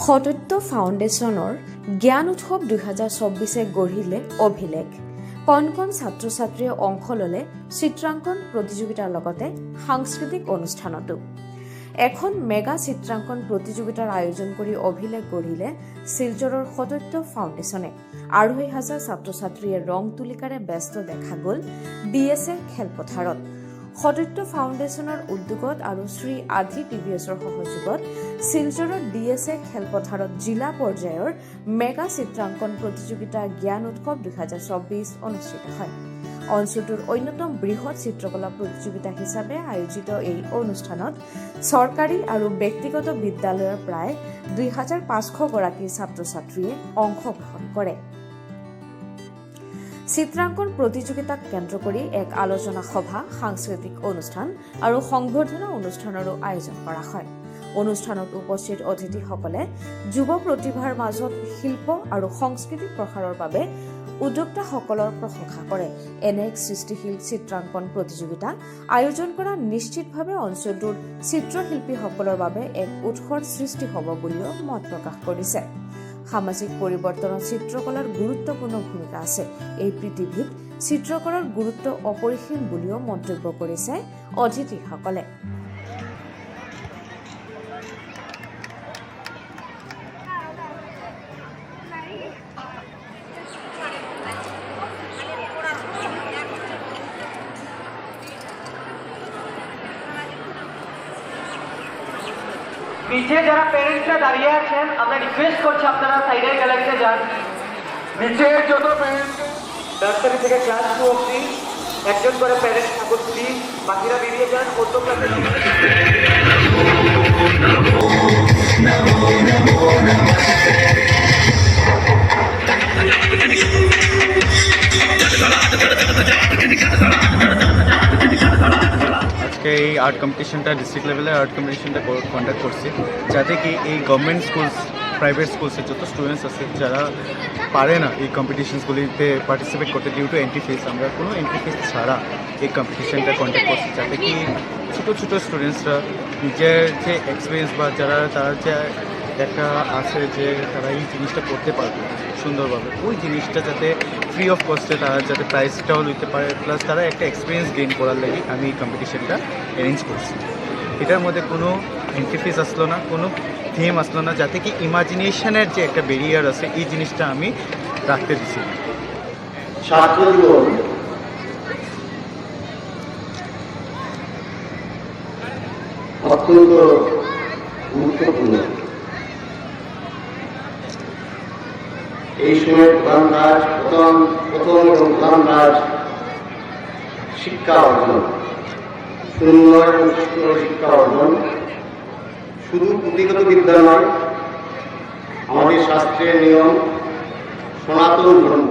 সতত্য ফাউণ্ডেশ্যনৰ জ্ঞান উৎসৱ 2024 গঢ়িলে অভিলেখ। কণ কণ ছাত্ৰ ছাত্ৰীয়ে অংশ ল'লে চিত্ৰাংকন প্ৰতিযোগিতাৰ লগতে সাংস্কৃতিক অনুষ্ঠানতো। এখন মেগা চিত্ৰাংকন প্ৰতিযোগিতাৰ আয়োজন কৰি অভিলেখ গঢ়িলে শিলচৰৰ সতত্য ফাউণ্ডেশ্যনে। 2,500 ছাত্ৰ ছাত্ৰীয়ে ৰং তুলিকাৰে ব্যস্ত দেখা গ'ল DSA খেলপথাৰত। সতত্য ফাউণ্ডেশ্যনৰ উদ্যোগত আৰু শ্ৰী আধি TVSৰ সহযোগত শিলচৰৰ DSA খেলপথাৰত জিলা পৰ্যায়ৰ মেগা চিত্ৰাংকন প্ৰতিযোগিতা জ্ঞান উৎসৱ 2024 অনুষ্ঠিত হয়। অঞ্চলটোৰ অন্যতম বৃহৎ চিত্ৰকলা প্ৰতিযোগিতা হিচাপে আয়োজিত এই অনুষ্ঠানত চৰকাৰী আৰু ব্যক্তিগত বিদ্যালয়ৰ প্ৰায় 2,500 গৰাকী ছাত্ৰ ছাত্ৰীয়ে অংশগ্ৰহণ কৰে। চিত্ৰাংকন প্ৰতিযোগিতাক কেন্দ্ৰ কৰি এক আলোচনা সভা, সাংস্কৃতিক অনুষ্ঠান আৰু সংবৰ্ধনা অনুষ্ঠানৰো আয়োজন কৰা হয়। অনুষ্ঠানত উপস্থিত অতিথিসকলে যুৱ প্ৰতিভাৰ মাজত শিল্প আৰু সংস্কৃতি প্ৰসাৰৰ বাবে উদ্যোক্তাসকলৰ প্ৰশংসা কৰে। এনে এক সৃষ্টিশীল চিত্ৰাংকন প্ৰতিযোগিতা আয়োজন কৰা নিশ্চিতভাৱে অঞ্চলটোৰ চিত্ৰশিল্পীসকলৰ বাবে এক উৎসৰ সৃষ্টি হ'ব বুলিও মত প্ৰকাশ কৰিছে। সামাজিক পৰিৱৰ্তনত চিত্ৰকলাৰ গুৰুত্বপূৰ্ণ ভূমিকা আছে। এই পৃথিৱীত চিত্ৰকলাৰ গুৰুত্ব অপৰিসীম বুলিও মন্তব্য কৰিছে অতিথিসকলে। নিচে যারা প্যারেন্টসরা দাঁড়িয়ে আছেন, আমরা রিকোয়েস্ট করছি আপনারা সাইডের গ্যালারিতে যান। নিচে যত প্যারেন্টস নার্সারি থেকে ক্লাস 2 অবধি একজন করে প্যারেন্টস থাকুন প্লিজ, বাকিরা বেরিয়ে যান। অন্য ক্লাসে আজকে এই আর্ট কম্পিটিশনটা ডিস্ট্রিক্ট লেভেলে আর্ট কম্পিটিশনটা কন্ডাক্ট করছি, যাতে কি এই গভর্নমেন্ট স্কুলস, প্রাইভেট স্কুলসের যত স্টুডেন্টস আছে যারা পারে না এই কম্পিটিশনসগুলিতে পার্টিসিপেট করতে ডিউ টু এন্ট্রি ফিস, আমরা কোনো এন্ট্রি ফিস ছাড়া এই কম্পিটিশনটা কন্ডাক্ট করছি, যাতে কি ছোটো ছোটো স্টুডেন্টসরা নিজের যে এক্সপিরিয়েন্স বা তারা যে একটা আছে যে তারা এই জিনিসটা করতে পারবে সুন্দরভাবে, ওই জিনিসটা যাতে ফ্রি অফ কস্টে তারা যাতে প্রাইজটাও নিতে পারে, প্লাস তারা একটা এক্সপিরিয়েন্স গেইন করার লাগে আমি এই কম্পিটিশনটা অ্যারেঞ্জ করছি। এটার মধ্যে কোনো এন্ট্রি ফিস আসলো না, কোনো থিম আসলো না, যাতে কি ইমাজিনেশনের যে একটা ব্যারিয়ার আছে এই জিনিসটা আমি রাখতে দিছি। অত্যন্ত গুরুত্বপূর্ণ। এই সময় প্রধান কাজ, প্রথম এবং প্রধান কাজ শিক্ষা অর্জন, সুন্দর এবং শিক্ষা অর্জন। শুধু পুঁথিগত বিদ্যা নয়, আমাদের শাস্ত্রের নিয়ম, সনাতন ধর্ম